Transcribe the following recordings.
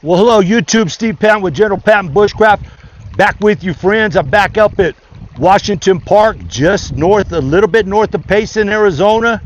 Well, hello, YouTube. Steve Patton with General Patton Bushcraft. Back with you, friends. I'm back up at Washington Park, just north, a little bit north of Payson, Arizona.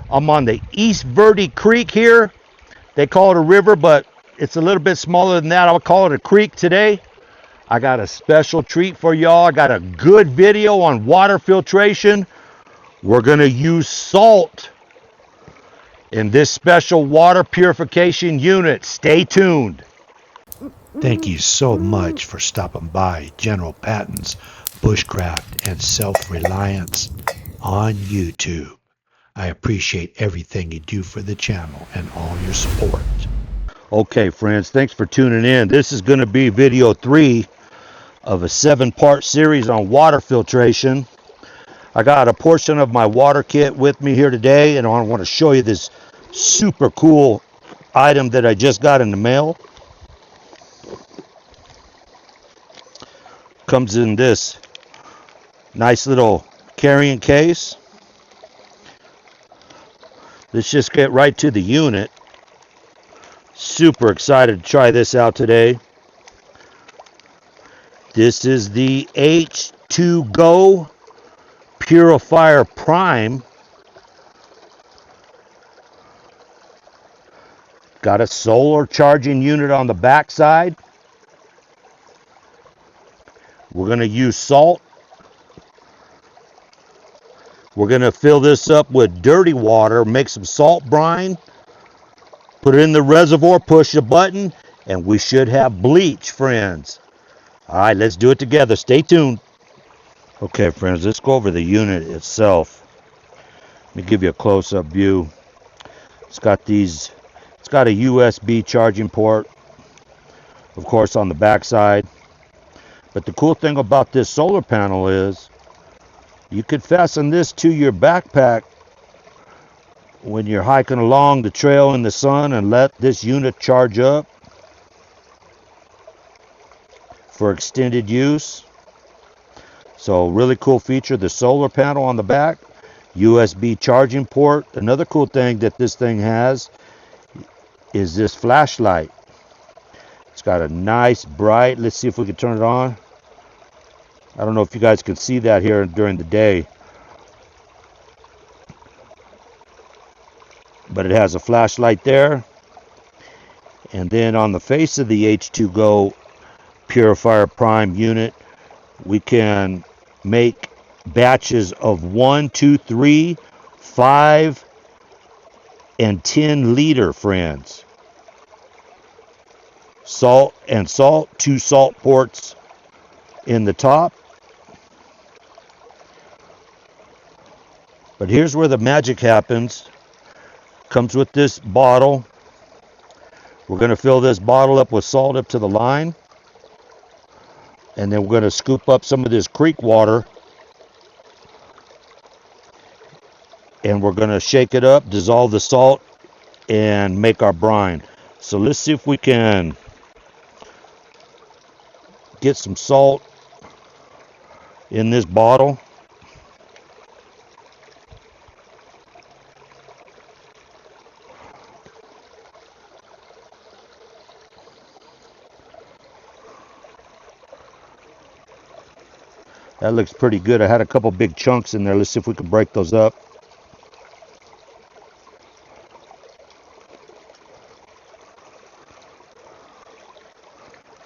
I'm on the East Verde Creek here. They call it a river, but it's a little bit smaller than that. I'll call it a creek today. I got a special treat for y'all. I got a good video on water filtration. We're going to use salt in this special water purification unit. Stay tuned. Thank you so much for stopping by General Patton's Bushcraft and Self-Reliance on YouTube. I appreciate everything you do for the channel and all your support. Okay, friends, thanks for tuning in. This is going to be video 3 of a 7-part series on water filtration. I got a portion of my water kit with me here today, and I want to show you this super cool item that I just got in the mail. Comes in this nice little carrying case. Let's just get right to the unit. Super excited to try this out today. This is the H2Go Purifier Prime. Got a solar charging unit on the back side. We're going to use salt. We're going to fill this up with dirty water, make some salt brine, put it in the reservoir, push a button, and we should have bleach, friends. All right, let's do it together. Stay tuned. Okay, friends, let's go over the unit itself. Let me give you a close-up view. It's got a USB charging port, of course, on the back side. But the cool thing about this solar panel is you could fasten this to your backpack when you're hiking along the trail in the sun and let this unit charge up for extended use. So really cool feature, the solar panel on the back, USB charging port. Another cool thing that this thing has is this flashlight. It's got a nice bright, let's see if we can turn it on. I don't know if you guys can see that here during the day. But it has a flashlight there. And then on the face of the H2Go Purifier Prime unit, we can make batches of 1, 2, 3, 5, and 10 liter, friends. Salt, 2 salt ports in the top. But here's where the magic happens. Comes with this bottle. We're going to fill this bottle up with salt up to the line. And then we're going to scoop up some of this creek water. And we're going to shake it up, dissolve the salt, and make our brine. So let's see if we can get some salt in this bottle. That looks pretty good. I had a couple big chunks in there. Let's see if we can break those up.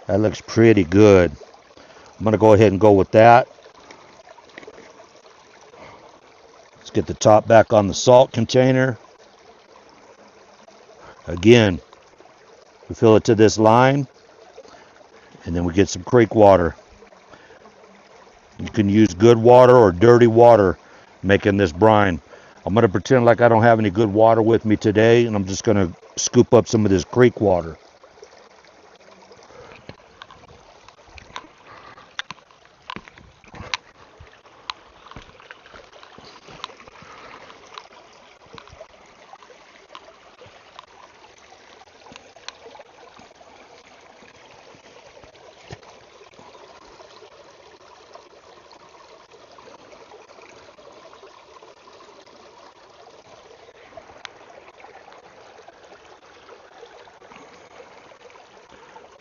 That looks pretty good. I'm going to go ahead and go with that. Let's get the top back on the salt container. Again, we fill it to this line. And then we get some creek water. You can use good water or dirty water making this brine. I'm going to pretend like I don't have any good water with me today, and I'm just going to scoop up some of this creek water.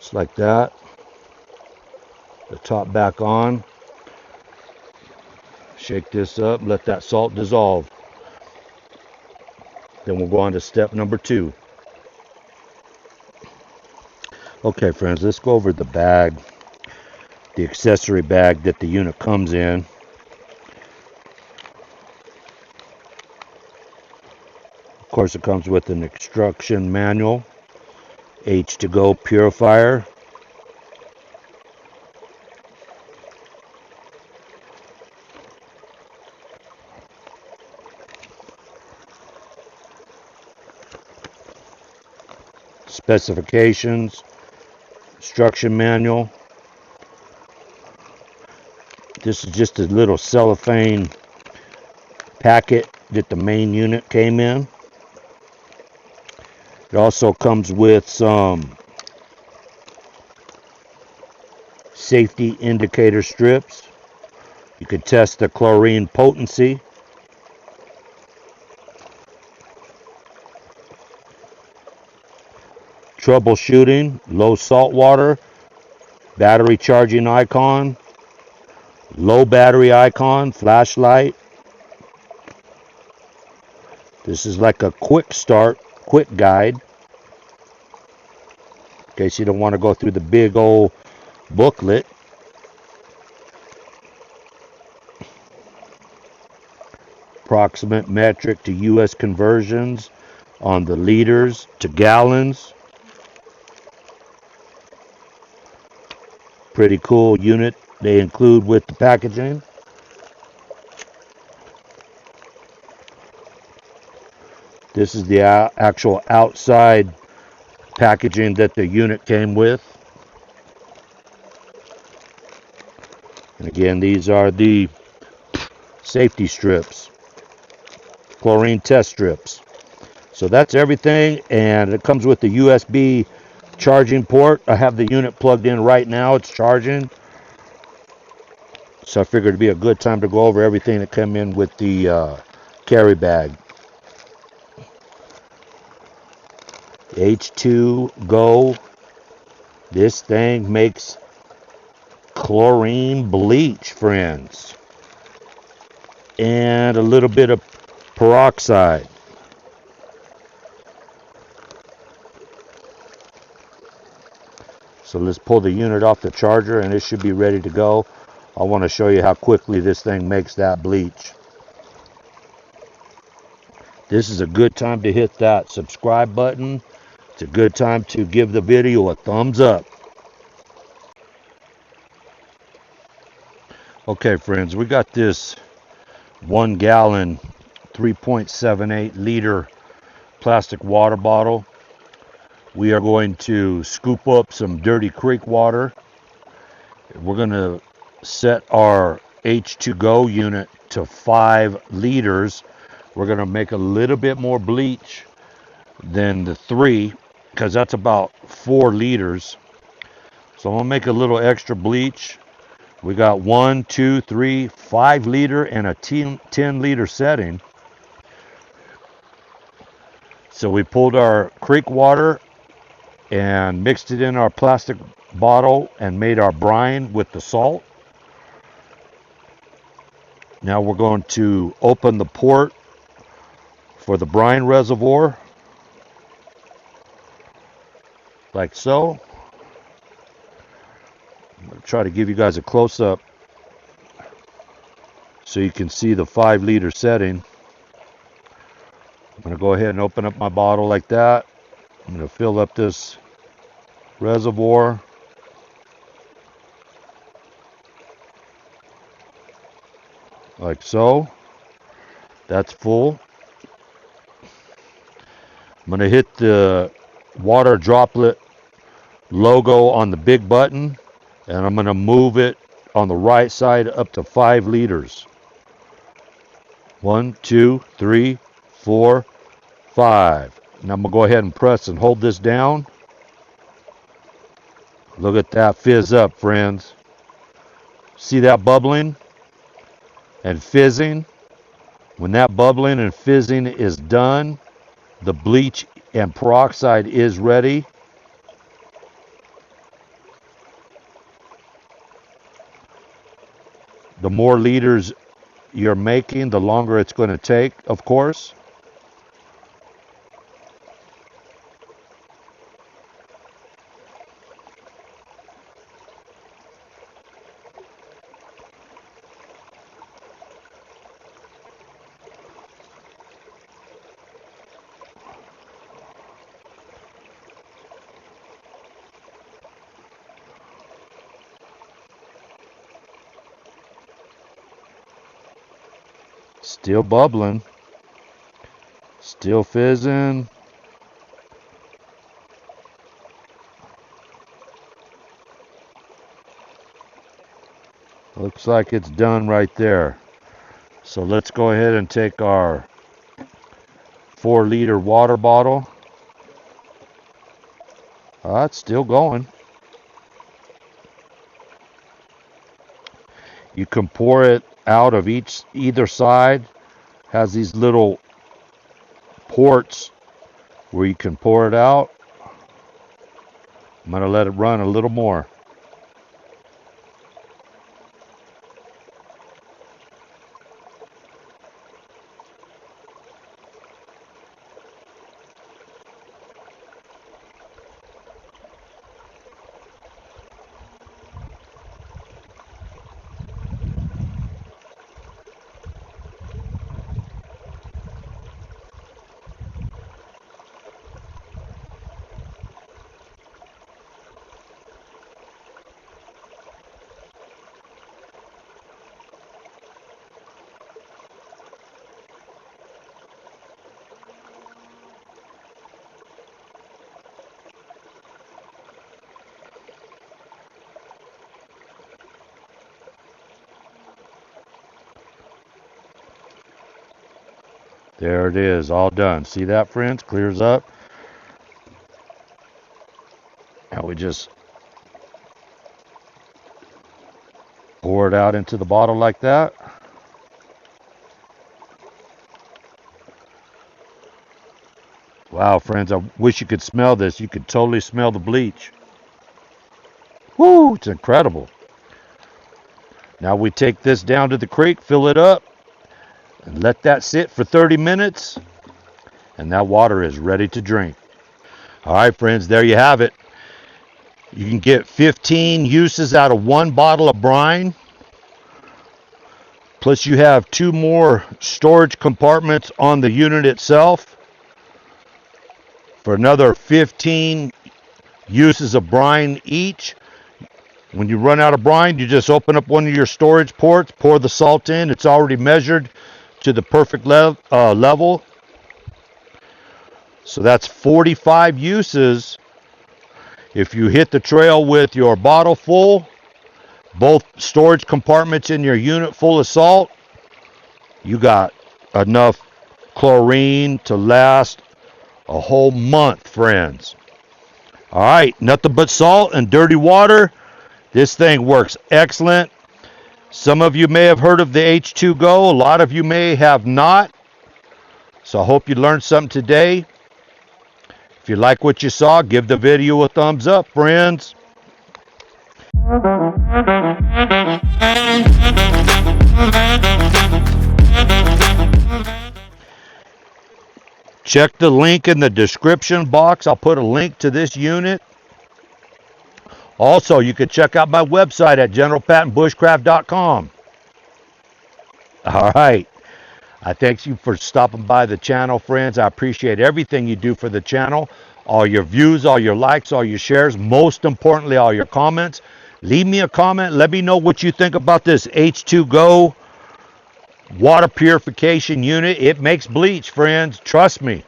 Just like that. The top back on. Shake this up, let that salt dissolve. Then we'll go on to step number 2. Okay, friends, let's go over the bag, the accessory bag that the unit comes in. Of course, it comes with an instruction manual, H2Go purifier, specifications, instruction manual. This is just a little cellophane packet that the main unit came in. It also comes with some safety indicator strips. You can test the chlorine potency. Troubleshooting, low salt water, battery charging icon, low battery icon, flashlight. This is like a quick start, quick guide, in case you don't want to go through the big old booklet. Approximate metric to US conversions on the liters to gallons. Pretty cool unit they include with the packaging. This is the actual outside packaging that the unit came with. And again, these are the safety strips, chlorine test strips. So that's everything, and it comes with the USB charging port. I have the unit plugged in right now. It's charging. So I figured it'd be a good time to go over everything that came in with the carry bag. H2Go. This thing makes chlorine bleach, friends. And a little bit of peroxide. So let's pull the unit off the charger and it should be ready to go. I want to show you how quickly this thing makes that bleach. This is a good time to hit that subscribe button. It's a good time to give the video a thumbs up. Okay, friends, we got this 1 gallon, 3.78 liter plastic water bottle. We are going to scoop up some dirty creek water. We're going to set our H2Go unit to 5 liters. We're going to make a little bit more bleach than the 3, because that's about 4 liters. So I'm going to make a little extra bleach. We got 1, 2, 3, 5 liter and a 10 liter setting. So we pulled our creek water and mixed it in our plastic bottle and made our brine with the salt. Now we're going to open the port for the brine reservoir, like so. I'm going to try to give you guys a close-up so you can see the 5 liter setting. I'm going to go ahead and open up my bottle like that. I'm going to fill up this reservoir. Like so. That's full. I'm going to hit the water droplet logo on the big button, and I'm going to move it on the right side up to 5 liters. 1, 2, 3, 4, 5. Now I'm going to go ahead and press and hold this down. Look at that fizz up, friends. See that bubbling and fizzing? When that bubbling and fizzing is done, the bleach and peroxide is ready. The more liters you're making, the longer it's going to take, of course. Still bubbling. Still fizzing. Looks like it's done right there. So let's go ahead and take our 4-liter water bottle. It's still going. You can pour it out of either side. Has these little ports where you can pour it out. I'm going to let it run a little more. There it is, all done. See that, friends? Clears up. Now we just pour it out into the bottle like that. Wow, friends, I wish you could smell this. You could totally smell the bleach. Woo, it's incredible. Now we take this down to the creek, fill it up, and let that sit for 30 minutes, and that water is ready to drink. All right, friends, there you have it. You can get 15 uses out of one bottle of brine. Plus you have 2 more storage compartments on the unit itself for another 15 uses of brine each. When you run out of brine, you just open up one of your storage ports, pour the salt in. It's already measured to the perfect level. So that's 45 uses. If you hit the trail with your bottle full, both storage compartments in your unit full of salt, you got enough chlorine to last a whole month, friends. All right, nothing but salt and dirty water. This thing works excellent. Some of you may have heard of the H2Go. A lot of you may have not. So I hope you learned something today. If you like what you saw, give the video a thumbs up, friends. Check the link in the description box. I'll put a link to this unit. Also, you can check out my website at generalpattonbushcraft.com. All right. I thank you for stopping by the channel, friends. I appreciate everything you do for the channel. All your views, all your likes, all your shares. Most importantly, all your comments. Leave me a comment. Let me know what you think about this H2Go water purification unit. It makes bleach, friends. Trust me.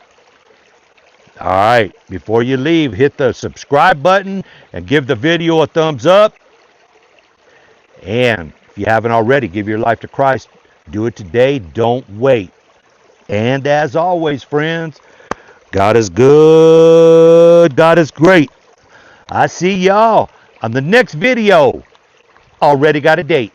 All right, before you leave, hit the subscribe button and give the video a thumbs up. And if you haven't already, give your life to Christ. Do it today. Don't wait. And as always, friends, God is good. God is great. I see y'all on the next video. Already got a date.